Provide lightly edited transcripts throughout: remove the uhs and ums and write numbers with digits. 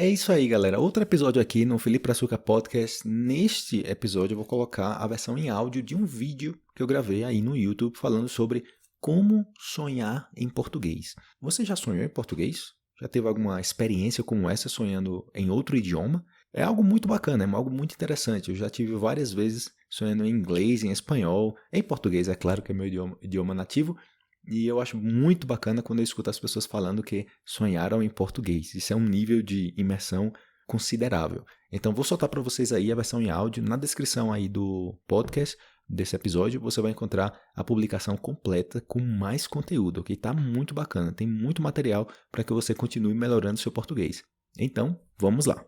É isso aí, galera. Outro episódio aqui no Felipe Açúcar Podcast. Neste episódio eu vou colocar a versão em áudio de um vídeo que eu gravei aí no YouTube falando sobre como sonhar em português. Você já sonhou em português? Já teve alguma experiência como essa sonhando em outro idioma? É algo muito bacana, é algo muito interessante. Eu já tive várias vezes sonhando em inglês, em espanhol, em português, é claro que é meu idioma nativo. E eu acho muito bacana quando eu escuto as pessoas falando que sonharam em português. Isso é um nível de imersão considerável. Então vou soltar para vocês aí a versão em áudio. Na descrição aí do podcast, desse episódio, você vai encontrar a publicação completa com mais conteúdo, ok? Tá muito bacana, tem muito material para que você continue melhorando seu português. Então, vamos lá.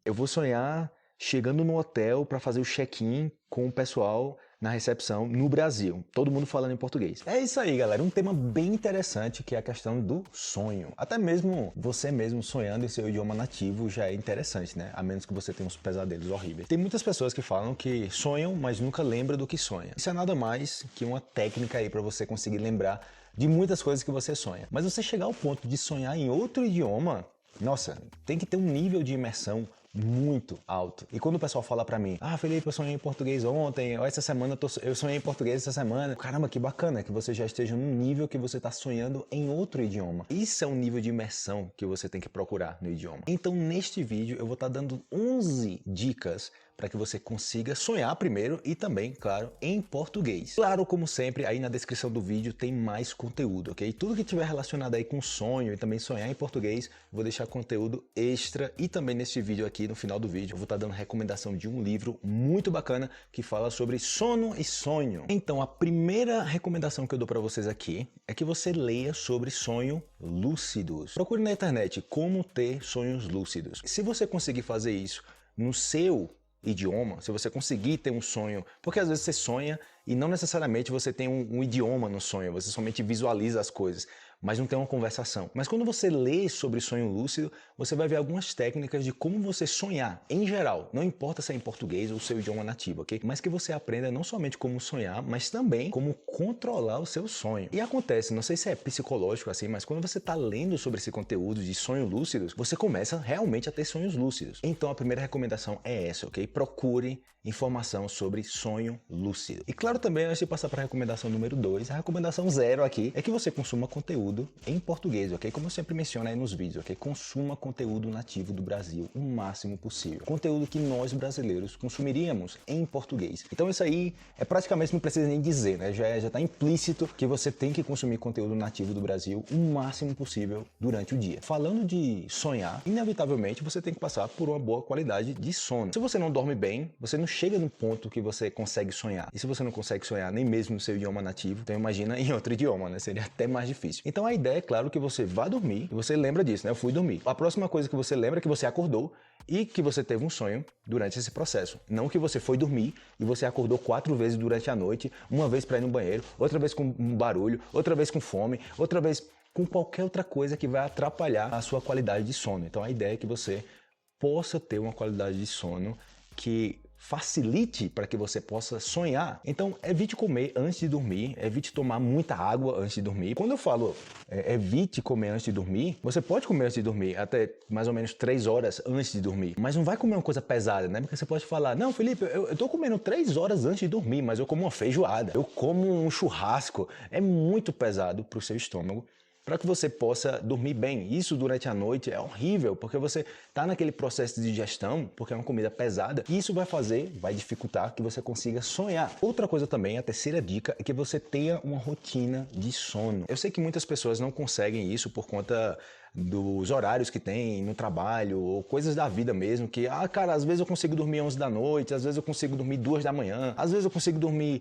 Eu vou sonhar chegando no hotel para fazer o check-in com o pessoal na recepção no Brasil. Todo mundo falando em português. É isso aí, galera. Um tema bem interessante que é a questão do sonho. Até mesmo você mesmo sonhando em seu idioma nativo já é interessante, né? A menos que você tenha uns pesadelos horríveis. Tem muitas pessoas que falam que sonham, mas nunca lembram do que sonha. Isso é nada mais que uma técnica aí para você conseguir lembrar de muitas coisas que você sonha. Mas você chegar ao ponto de sonhar em outro idioma, nossa, tem que ter um nível de imersão muito alto. E quando o pessoal fala pra mim, Felipe, eu sonhei em português ontem, ou essa semana eu sonhei em português essa semana. Caramba, que bacana que você já esteja num nível que você tá sonhando em outro idioma. Isso é um nível de imersão que você tem que procurar no idioma. Então, neste vídeo, eu vou estar dando 11 dicas para que você consiga sonhar primeiro e também, claro, em português. Claro, como sempre, aí na descrição do vídeo tem mais conteúdo, ok? Tudo que tiver relacionado aí com sonho e também sonhar em português, vou deixar conteúdo extra e também nesse vídeo aqui, no final do vídeo, eu vou estar dando recomendação de um livro muito bacana que fala sobre sono e sonho. Então, a primeira recomendação que eu dou para vocês aqui é que você leia sobre sonho lúcidos. Procure na internet como ter sonhos lúcidos. Se você conseguir fazer isso no seu idioma, se você conseguir ter um sonho, porque às vezes você sonha e não necessariamente você tem um idioma no sonho, você somente visualiza as coisas, mas não tem uma conversação. Mas quando você lê sobre sonho lúcido, você vai ver algumas técnicas de como você sonhar, em geral, não importa se é em português ou seu idioma nativo, ok? Mas que você aprenda não somente como sonhar, mas também como controlar o seu sonho. E acontece, não sei se é psicológico assim, mas quando você está lendo sobre esse conteúdo de sonhos lúcidos, você começa realmente a ter sonhos lúcidos. Então a primeira recomendação é essa, ok? Procure informação sobre sonho lúcido. E claro também, antes de passar para a recomendação número 2, a recomendação 0 aqui é que você consuma conteúdo em português, ok? Como eu sempre menciono aí nos vídeos, ok? Consuma conteúdo nativo do Brasil o máximo possível. Conteúdo que nós brasileiros consumiríamos em português. Então isso aí é praticamente, não precisa nem dizer, né? Já está implícito que você tem que consumir conteúdo nativo do Brasil o máximo possível durante o dia. Falando de sonhar, inevitavelmente você tem que passar por uma boa qualidade de sono. Se você não dorme bem, você não chega no ponto que você consegue sonhar. E se você não consegue sonhar nem mesmo no seu idioma nativo, então imagina em outro idioma, né? Seria até mais difícil. Então a ideia é, claro, que você vá dormir e você lembra disso, né? Eu fui dormir. A próxima coisa que você lembra é que você acordou e que você teve um sonho durante esse processo. Não que você foi dormir e você acordou 4 vezes durante a noite, uma vez para ir no banheiro, outra vez com um barulho, outra vez com fome, outra vez com qualquer outra coisa que vai atrapalhar a sua qualidade de sono. Então a ideia é que você possa ter uma qualidade de sono que facilite para que você possa sonhar. Então, evite comer antes de dormir, evite tomar muita água antes de dormir. Quando eu falo evite comer antes de dormir, você pode comer antes de dormir, até mais ou menos 3 horas antes de dormir, mas não vai comer uma coisa pesada, né? Porque você pode falar, não, Felipe, eu tô comendo 3 horas antes de dormir, mas eu como uma feijoada, eu como um churrasco. É muito pesado para o seu estômago, para que você possa dormir bem. Isso durante a noite é horrível, porque você está naquele processo de digestão, porque é uma comida pesada, e isso vai dificultar que você consiga sonhar. Outra coisa também, a terceira dica, é que você tenha uma rotina de sono. Eu sei que muitas pessoas não conseguem isso por conta dos horários que tem no trabalho, ou coisas da vida mesmo, que, cara, às vezes eu consigo dormir 11 da noite, às vezes eu consigo dormir 2 da manhã, às vezes eu consigo dormir,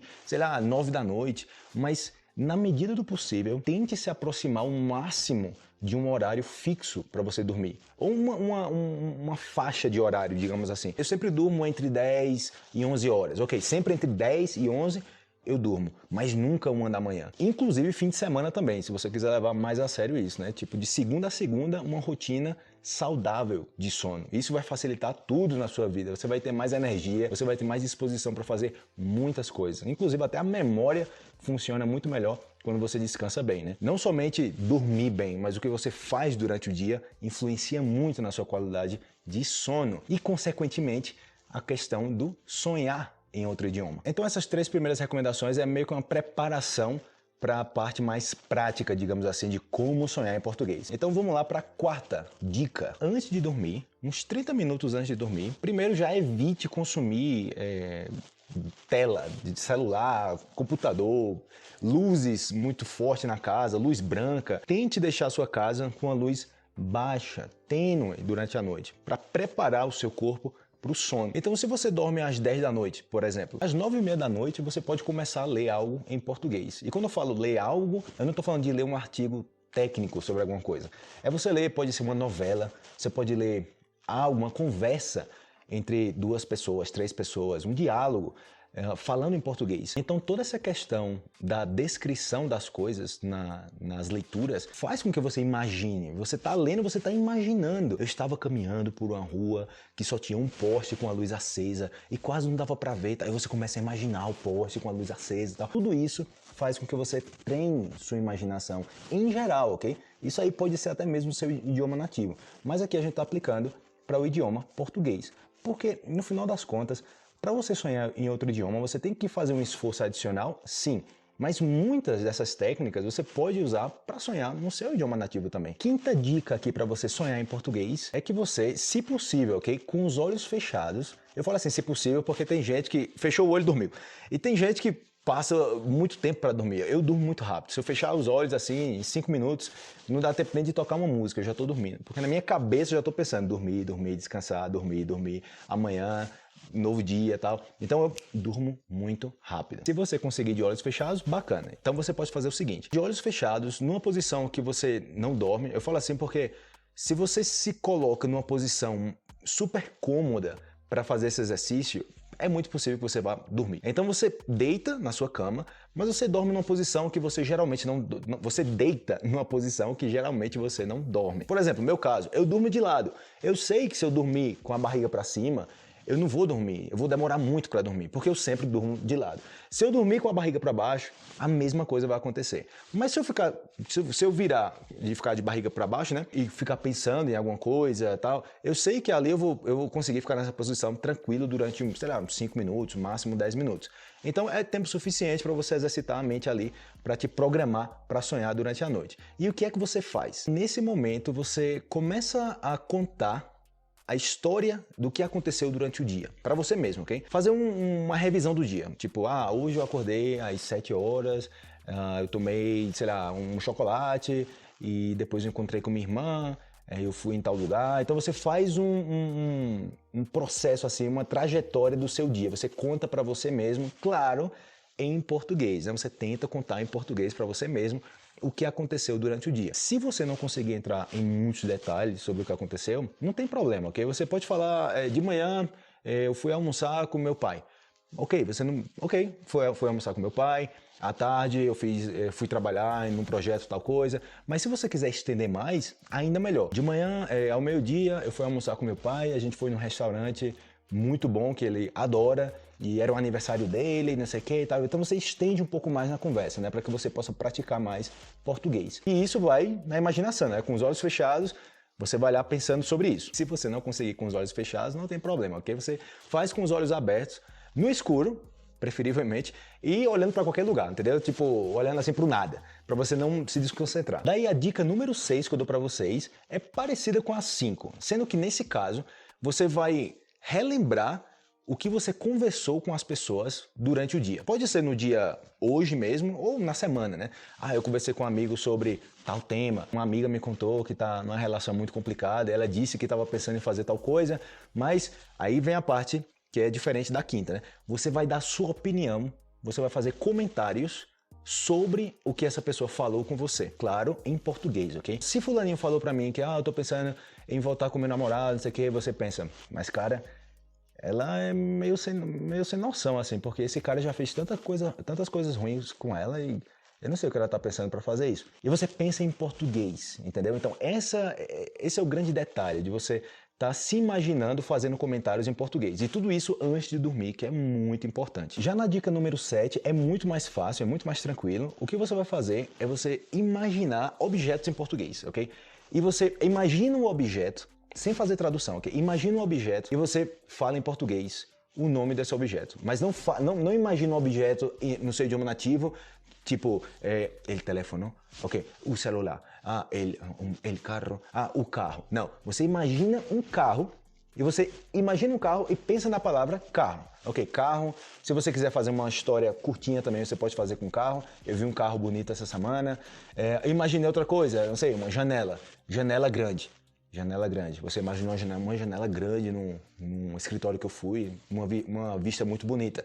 9 da noite, mas na medida do possível, tente se aproximar o máximo de um horário fixo para você dormir. Ou uma faixa de horário, digamos assim. Eu sempre durmo entre 10 e 11 horas. Ok, sempre entre 10 e 11 eu durmo, mas nunca 1 da manhã. Inclusive fim de semana também, se você quiser levar mais a sério isso, né? Tipo, de segunda a segunda, uma rotina saudável de sono. Isso vai facilitar tudo na sua vida. Você vai ter mais energia, você vai ter mais disposição para fazer muitas coisas. Inclusive até a memória funciona muito melhor quando você descansa bem, né? Não somente dormir bem, mas o que você faz durante o dia influencia muito na sua qualidade de sono e, consequentemente, a questão do sonhar em outro idioma. Então essas 3 primeiras recomendações é meio que uma preparação para a parte mais prática, digamos assim, de como sonhar em português. Então vamos lá para a 4ª dica. Antes de dormir, uns 30 minutos antes de dormir, primeiro já evite consumir tela de celular, computador, luzes muito fortes na casa, luz branca. Tente deixar a sua casa com a luz baixa, tênue durante a noite, para preparar o seu corpo para o sono. Então, se você dorme às 10 da noite, por exemplo, às 9h30 da noite você pode começar a ler algo em português. E quando eu falo ler algo, eu não estou falando de ler um artigo técnico sobre alguma coisa. É você ler, pode ser uma novela, você pode ler algo, uma conversa entre 2 pessoas, 3 pessoas, um diálogo, falando em português. Então toda essa questão da descrição das coisas nas leituras faz com que você imagine. Você está lendo, você está imaginando. Eu estava caminhando por uma rua que só tinha um poste com a luz acesa e quase não dava para ver. Aí você começa a imaginar o poste com a luz acesa e tal. Tudo isso faz com que você treine sua imaginação em geral, ok? Isso aí pode ser até mesmo o seu idioma nativo. Mas aqui a gente está aplicando para o idioma português. Porque no final das contas, para você sonhar em outro idioma, você tem que fazer um esforço adicional, sim. Mas muitas dessas técnicas você pode usar para sonhar no seu idioma nativo também. 5ª dica aqui para você sonhar em português é que você, se possível, ok? Com os olhos fechados. Eu falo assim, se possível, porque tem gente que fechou o olho e dormiu. E tem gente que passa muito tempo para dormir. Eu durmo muito rápido. Se eu fechar os olhos assim, em 5 minutos, não dá tempo nem de tocar uma música, eu já estou dormindo. Porque na minha cabeça eu já estou pensando, dormir, descansar, dormir, amanhã, novo dia e tal. Então eu durmo muito rápido. Se você conseguir de olhos fechados, bacana. Então você pode fazer o seguinte, de olhos fechados, numa posição que você não dorme, eu falo assim porque se você se coloca numa posição super cômoda para fazer esse exercício, é muito possível que você vá dormir. Então você deita na sua cama, mas você dorme numa posição que você geralmente não... Você deita numa posição que geralmente você não dorme. Por exemplo, no meu caso, eu durmo de lado. Eu sei que se eu dormir com a barriga para cima, eu não vou dormir, eu vou demorar muito para dormir, porque eu sempre durmo de lado. Se eu dormir com a barriga para baixo, a mesma coisa vai acontecer. Mas se eu virar de ficar de barriga para baixo, né, e ficar pensando em alguma coisa e tal, eu sei que ali eu vou conseguir ficar nessa posição tranquilo durante, sei lá, uns 5 minutos, máximo 10 minutos. Então é tempo suficiente para você exercitar a mente ali, para te programar para sonhar durante a noite. E o que é que você faz? Nesse momento você começa a contar a história do que aconteceu durante o dia, para você mesmo, ok? Fazer uma revisão do dia, tipo, hoje eu acordei às 7 horas, eu tomei, sei lá, um chocolate e depois eu encontrei com minha irmã, eu fui em tal lugar. Então você faz um processo assim, uma trajetória do seu dia, você conta para você mesmo, claro, em português, né? Você tenta contar em português para você mesmo o que aconteceu durante o dia. Se você não conseguir entrar em muitos detalhes sobre o que aconteceu, não tem problema, ok? Você pode falar, de manhã eu fui almoçar com meu pai. Ok, foi almoçar com meu pai, à tarde eu fui trabalhar em um projeto tal coisa, mas se você quiser estender mais, ainda melhor. De manhã, ao meio-dia, eu fui almoçar com meu pai, a gente foi num restaurante muito bom que ele adora, e era o aniversário dele, não sei o que e tal. Então você estende um pouco mais na conversa, né? Para que você possa praticar mais português. E isso vai na imaginação, né? Com os olhos fechados, você vai lá pensando sobre isso. Se você não conseguir com os olhos fechados, não tem problema, ok? Você faz com os olhos abertos, no escuro, preferivelmente, e olhando para qualquer lugar, entendeu? Tipo, olhando assim pro nada, para você não se desconcentrar. Daí a dica número 6 que eu dou para vocês é parecida com a 5, sendo que nesse caso, você vai relembrar o que você conversou com as pessoas durante o dia. Pode ser no dia hoje mesmo ou na semana, né? Eu conversei com um amigo sobre tal tema. Uma amiga me contou que está numa relação muito complicada. Ela disse que estava pensando em fazer tal coisa, mas aí vem a parte que é diferente da 5ª, né? Você vai dar sua opinião, você vai fazer comentários sobre o que essa pessoa falou com você. Claro, em português, ok? Se fulaninho falou pra mim que, eu tô pensando em voltar com meu namorado, não sei o que, você pensa, mas cara, ela é meio sem noção, assim, porque esse cara já fez tantas coisas ruins com ela e eu não sei o que ela tá pensando para fazer isso. E você pensa em português, entendeu? Então esse é o grande detalhe de você tá se imaginando fazendo comentários em português. E tudo isso antes de dormir, que é muito importante. Já na dica número 7, é muito mais fácil, é muito mais tranquilo. O que você vai fazer é você imaginar objetos em português, ok? E você imagina um objeto, sem fazer tradução, ok? Imagina um objeto e você fala em português o nome desse objeto. Mas não imagina um objeto no seu idioma nativo, tipo, el teléfono, ok, o celular, el carro, o carro. Não, você imagina um carro e você imagina um carro e pensa na palavra carro. Ok, carro. Se você quiser fazer uma história curtinha também, você pode fazer com carro. Eu vi um carro bonito essa semana. Imaginei outra coisa, não sei, uma janela. Janela grande. Janela grande. Você imaginou uma janela grande num escritório que eu fui, uma vista muito bonita.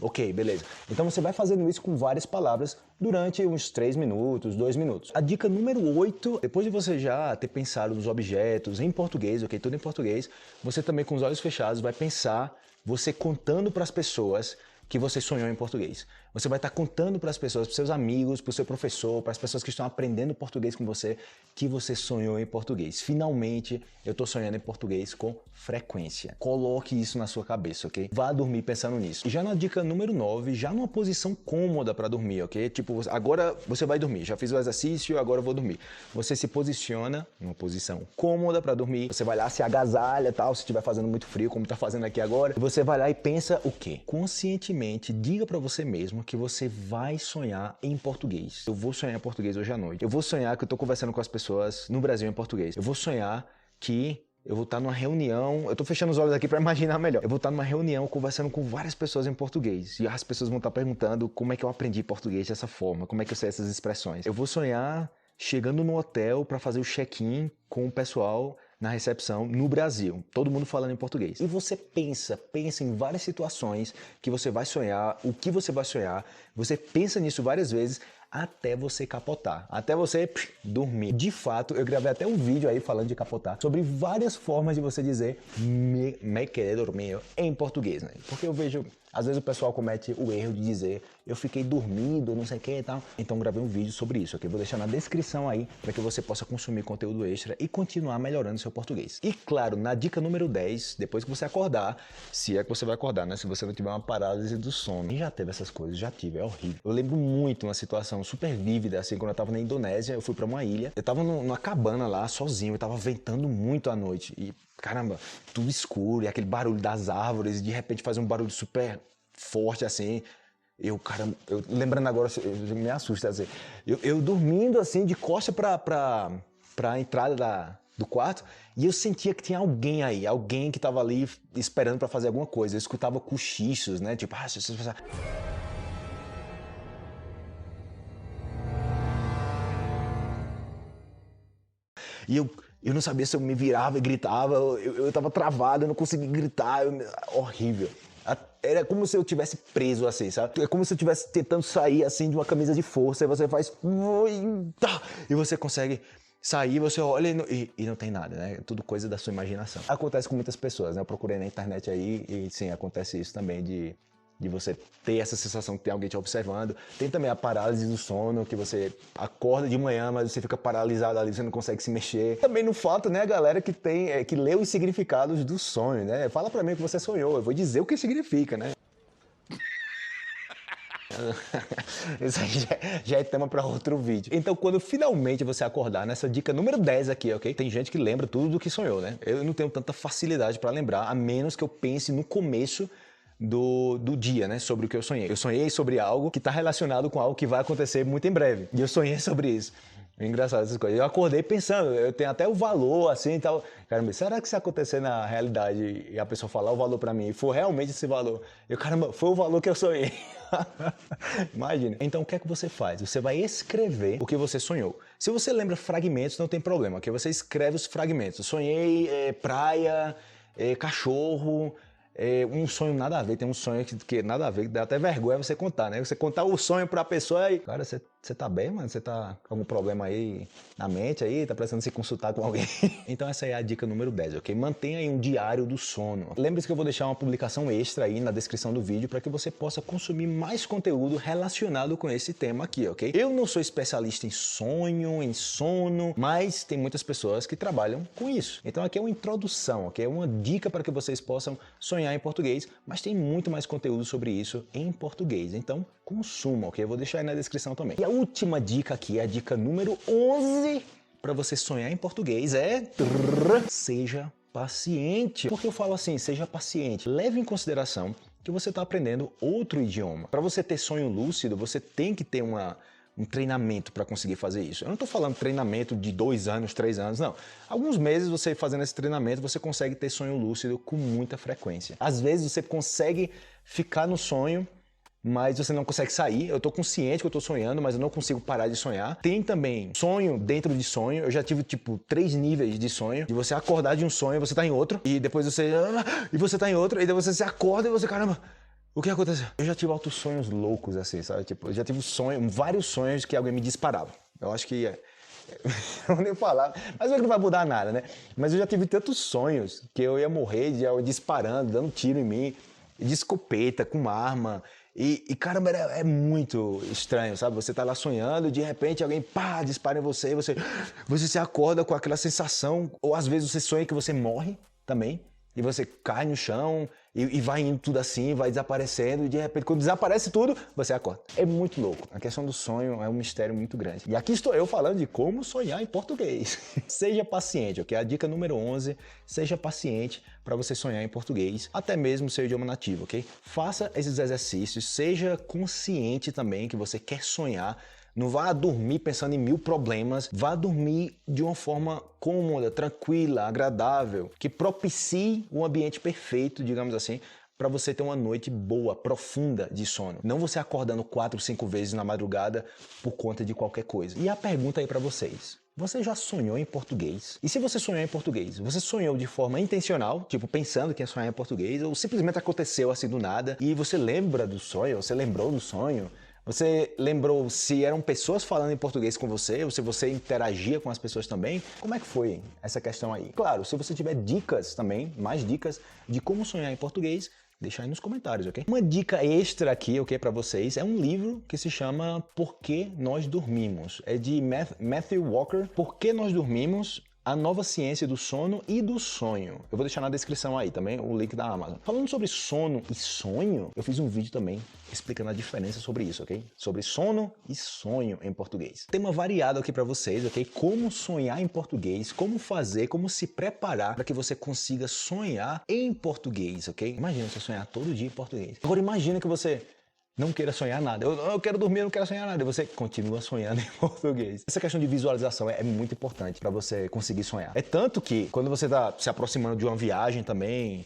Ok, beleza. Então você vai fazendo isso com várias palavras durante uns 3 minutos, 2 minutos. A dica número 8, depois de você já ter pensado nos objetos em português, ok, tudo em português, você também com os olhos fechados vai pensar, você contando para as pessoas que você sonhou em português. Você vai estar contando para as pessoas, para os seus amigos, para o seu professor, para as pessoas que estão aprendendo português com você, que você sonhou em português. Finalmente, eu estou sonhando em português com frequência. Coloque isso na sua cabeça, ok? Vá dormir pensando nisso. E já na dica número 9, já numa posição cômoda para dormir, ok? Tipo, agora você vai dormir, já fiz o exercício, agora eu vou dormir. Você se posiciona numa posição cômoda para dormir, você vai lá, se agasalha, tal, se estiver fazendo muito frio, como está fazendo aqui agora. Você vai lá e pensa o quê? Conscientemente, diga para você mesmo que você vai sonhar em português. Eu vou sonhar em português hoje à noite. Eu vou sonhar que eu tô conversando com as pessoas no Brasil em português. Eu vou sonhar que eu vou estar numa reunião, eu tô fechando os olhos aqui para imaginar melhor. Eu vou estar numa reunião conversando com várias pessoas em português. E as pessoas vão estar perguntando como é que eu aprendi português dessa forma, como é que eu sei essas expressões. Eu vou sonhar chegando no hotel para fazer o check-in com o pessoal na recepção no Brasil, todo mundo falando em português. E você pensa em várias situações que você vai sonhar, o que você vai sonhar, você pensa nisso várias vezes até você capotar, até você dormir. De fato, eu gravei até um vídeo aí falando de capotar, sobre várias formas de você dizer me quedé dormido em português, né? Porque eu vejo, às vezes o pessoal comete o erro de dizer eu fiquei dormido, não sei o que e tal. Então gravei um vídeo sobre isso, ok? Vou deixar na descrição aí para que você possa consumir conteúdo extra e continuar melhorando seu português. E claro, na dica número 10, depois que você acordar, se é que você vai acordar, né? Se você não tiver uma parálise do sono. E já teve essas coisas, já tive, é horrível. Eu lembro muito uma situação super vívida, assim, quando eu tava na Indonésia, eu fui para uma ilha, eu tava numa cabana lá, sozinho, eu tava ventando muito à noite e caramba, tudo escuro e aquele barulho das árvores e de repente faz um barulho super forte assim. Eu lembrando agora, eu me assusta assim. Eu dormindo assim, de costa pra entrada do quarto, e eu sentia que tinha alguém aí, alguém que tava ali esperando pra fazer alguma coisa. Eu escutava cochichos, né? Tipo, se você passar. E eu não sabia se eu me virava e gritava, eu tava travado, eu não conseguia gritar, horrível. Era como se eu tivesse preso assim, sabe? É como se eu estivesse tentando sair assim de uma camisa de força, e você faz... E você consegue sair, você olha e não tem nada, né? Tudo coisa da sua imaginação. Acontece com muitas pessoas, né? Eu procurei na internet aí e sim, acontece isso também de você ter essa sensação que tem alguém te observando. Tem também a parálise do sono, que você acorda de manhã, mas você fica paralisado ali, você não consegue se mexer. Também não falta, né, a galera que que lê os significados do sonho, né? Fala pra mim o que você sonhou, eu vou dizer o que significa, né? Isso aí já é tema para outro vídeo. Então, quando finalmente você acordar nessa dica número 10 aqui, ok? Tem gente que lembra tudo do que sonhou, né? Eu não tenho tanta facilidade para lembrar, a menos que eu pense no começo do dia, né, sobre o que eu sonhei. Eu sonhei sobre algo que está relacionado com algo que vai acontecer muito em breve. E eu sonhei sobre isso. É engraçado essas coisas. Eu acordei pensando, eu tenho até o valor, assim, e tal. Caramba, será que se acontecer na realidade e a pessoa falar o valor pra mim e for realmente esse valor, caramba, foi o valor que eu sonhei. Imagina. Então, o que é que você faz? Você vai escrever o que você sonhou. Se você lembra fragmentos, não tem problema, porque você escreve os fragmentos. Sonhei praia, cachorro... um sonho nada a ver, tem um sonho que nada a ver, que dá até vergonha você contar, né? Você contar o sonho pra pessoa e, cara, você tá bem, mano? Você tá com algum problema aí na mente aí? Tá precisando se consultar com alguém? Então essa é a dica número 10, ok? Mantenha aí um diário do sono. Lembre-se que eu vou deixar uma publicação extra aí na descrição do vídeo para que você possa consumir mais conteúdo relacionado com esse tema aqui, ok? Eu não sou especialista em sonho, em sono, mas tem muitas pessoas que trabalham com isso. Então aqui é uma introdução, ok? É uma dica para que vocês possam sonhar em português, mas tem muito mais conteúdo sobre isso em português. Então consuma, ok? Eu vou deixar aí na descrição também. E a última dica aqui, a dica número 11 para você sonhar em português é... seja paciente. Por que eu falo assim, seja paciente? Leve em consideração que você está aprendendo outro idioma. Para você ter sonho lúcido, você tem que ter um treinamento para conseguir fazer isso. Eu não estou falando treinamento de 2 anos, 3 anos, não. Alguns meses você fazendo esse treinamento, você consegue ter sonho lúcido com muita frequência. Às vezes você consegue ficar no sonho, mas você não consegue sair. Eu tô consciente que eu tô sonhando, mas eu não consigo parar de sonhar. Tem também sonho dentro de sonho. Eu já tive, 3 níveis de sonho. De você acordar de um sonho, você tá em outro. E depois você... E você tá em outro. E depois você se acorda e você... Caramba, o que aconteceu? Eu já tive altos sonhos loucos, assim, sabe? Eu já tive vários sonhos que alguém me disparava. Eu acho que... não vou nem falar, mas não vai mudar nada, né? Mas eu já tive tantos sonhos que eu ia morrer disparando, dando tiro em mim, de escopeta, com arma... E caramba, é muito estranho, sabe? Você tá lá sonhando, de repente alguém, pá, dispara em você, você se acorda com aquela sensação, ou às vezes você sonha que você morre também, e você cai no chão, e vai indo tudo assim, vai desaparecendo, e de repente, quando desaparece tudo, você acorda. É muito louco. A questão do sonho é um mistério muito grande. E aqui estou eu falando de como sonhar em português. Seja paciente, ok? A dica número 11, seja paciente para você sonhar em português, até mesmo seu idioma nativo, ok? Faça esses exercícios, seja consciente também que você quer sonhar. Não vá dormir pensando em 1000 problemas, vá dormir de uma forma cômoda, tranquila, agradável, que propicie um ambiente perfeito, digamos assim, para você ter uma noite boa, profunda de sono. Não você acordando 4, 5 vezes na madrugada por conta de qualquer coisa. E a pergunta aí para vocês: você já sonhou em português? E se você sonhou em português, você sonhou de forma intencional, tipo pensando que ia sonhar em português, ou simplesmente aconteceu assim do nada, e você lembra do sonho, você lembrou do sonho? Você lembrou se eram pessoas falando em português com você, ou se você interagia com as pessoas também? Como é que foi essa questão aí? Claro, se você tiver dicas também, mais dicas de como sonhar em português, deixa aí nos comentários, ok? Uma dica extra aqui, ok, para vocês, é um livro que se chama Por que Nós Dormimos. É de Matthew Walker. Por que Nós Dormimos? A Nova Ciência do Sono e do Sonho. Eu vou deixar na descrição aí também o link da Amazon. Falando sobre sono e sonho, eu fiz um vídeo também explicando a diferença sobre isso, ok? Sobre sono e sonho em português. Tema variado aqui para vocês, ok? Como sonhar em português, como fazer, como se preparar para que você consiga sonhar em português, ok? Imagina você sonhar todo dia em português. Agora imagina que você não queira sonhar nada. Eu quero dormir, eu não quero sonhar nada. E você continua sonhando em português. Essa questão de visualização é muito importante para você conseguir sonhar. É tanto que quando você está se aproximando de uma viagem também,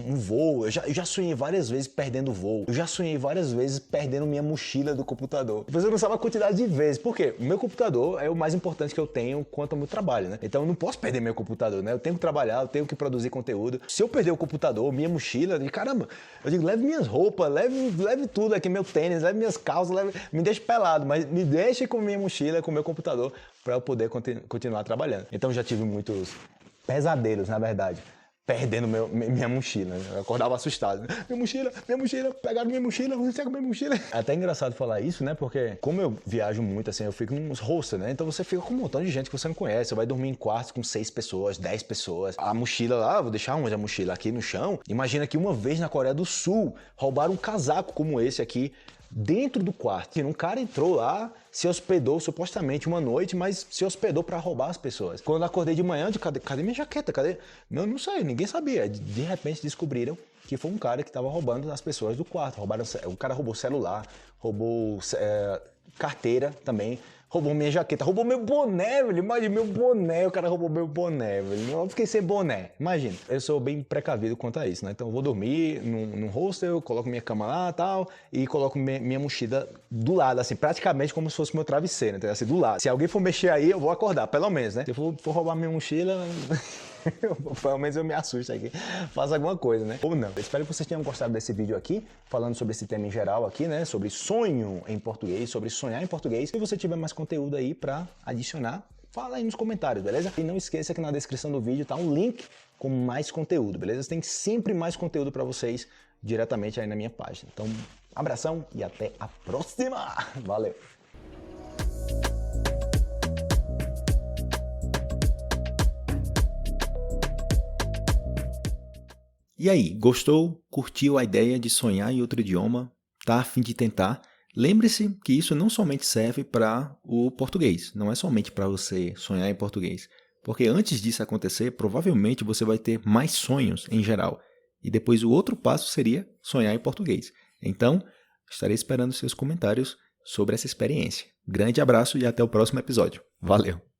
um voo, eu já sonhei várias vezes perdendo o voo. Eu já sonhei várias vezes perdendo minha mochila do computador. Você não sabe a quantidade de vezes. Por quê? O meu computador é o mais importante que eu tenho quanto ao meu trabalho, né? Então eu não posso perder meu computador, né? Eu tenho que trabalhar, eu tenho que produzir conteúdo. Se eu perder o computador, minha mochila, caramba, eu digo, leve minhas roupas, leve tudo aqui, meu tênis, leve minhas calças, me deixe pelado, mas me deixe com minha mochila, com meu computador, para eu poder continuar trabalhando. Então já tive muitos pesadelos, na verdade, perdendo minha mochila. Eu acordava assustado. Minha mochila, pegaram minha mochila, você pega minha mochila. É até engraçado falar isso, né? Porque como eu viajo muito, assim, eu fico nos hostels, né? Então você fica com um montão de gente que você não conhece. Você vai dormir em quartos com 6 pessoas, 10 pessoas. A mochila lá, vou deixar onde a mochila? Aqui no chão. Imagina que uma vez na Coreia do Sul, roubaram um casaco como esse aqui, dentro do quarto. Um cara entrou lá, se hospedou supostamente uma noite, mas se hospedou para roubar as pessoas. Quando eu acordei de manhã, cadê minha jaqueta? Cadê? Não sei, ninguém sabia. De repente descobriram que foi um cara que estava roubando as pessoas do quarto. O cara roubou celular, roubou carteira também, roubou minha jaqueta, roubou meu boné, velho. Imagina, meu boné, o cara roubou meu boné, velho. Eu fiquei sem boné. Imagina, eu sou bem precavido quanto a isso, né? Então eu vou dormir num hostel, coloco minha cama lá e tal, e coloco minha mochila do lado, assim, praticamente como se fosse meu travesseiro, então assim, do lado. Se alguém for mexer aí, eu vou acordar, pelo menos, né? Se eu for roubar minha mochila... Pelo menos eu me assusto aqui. Faça alguma coisa, né? Ou não. Eu espero que vocês tenham gostado desse vídeo aqui, falando sobre esse tema em geral aqui, né? Sobre sonho em português, sobre sonhar em português. Se você tiver mais conteúdo aí pra adicionar, fala aí nos comentários, beleza? E não esqueça que na descrição do vídeo tá um link com mais conteúdo, beleza? Tem sempre mais conteúdo pra vocês diretamente aí na minha página. Então, abração e até a próxima! Valeu! E aí, gostou? Curtiu a ideia de sonhar em outro idioma? Tá a fim de tentar? Lembre-se que isso não somente serve para o português, não é somente para você sonhar em português. Porque antes disso acontecer, provavelmente você vai ter mais sonhos em geral. E depois o outro passo seria sonhar em português. Então, estarei esperando seus comentários sobre essa experiência. Grande abraço e até o próximo episódio. Valeu!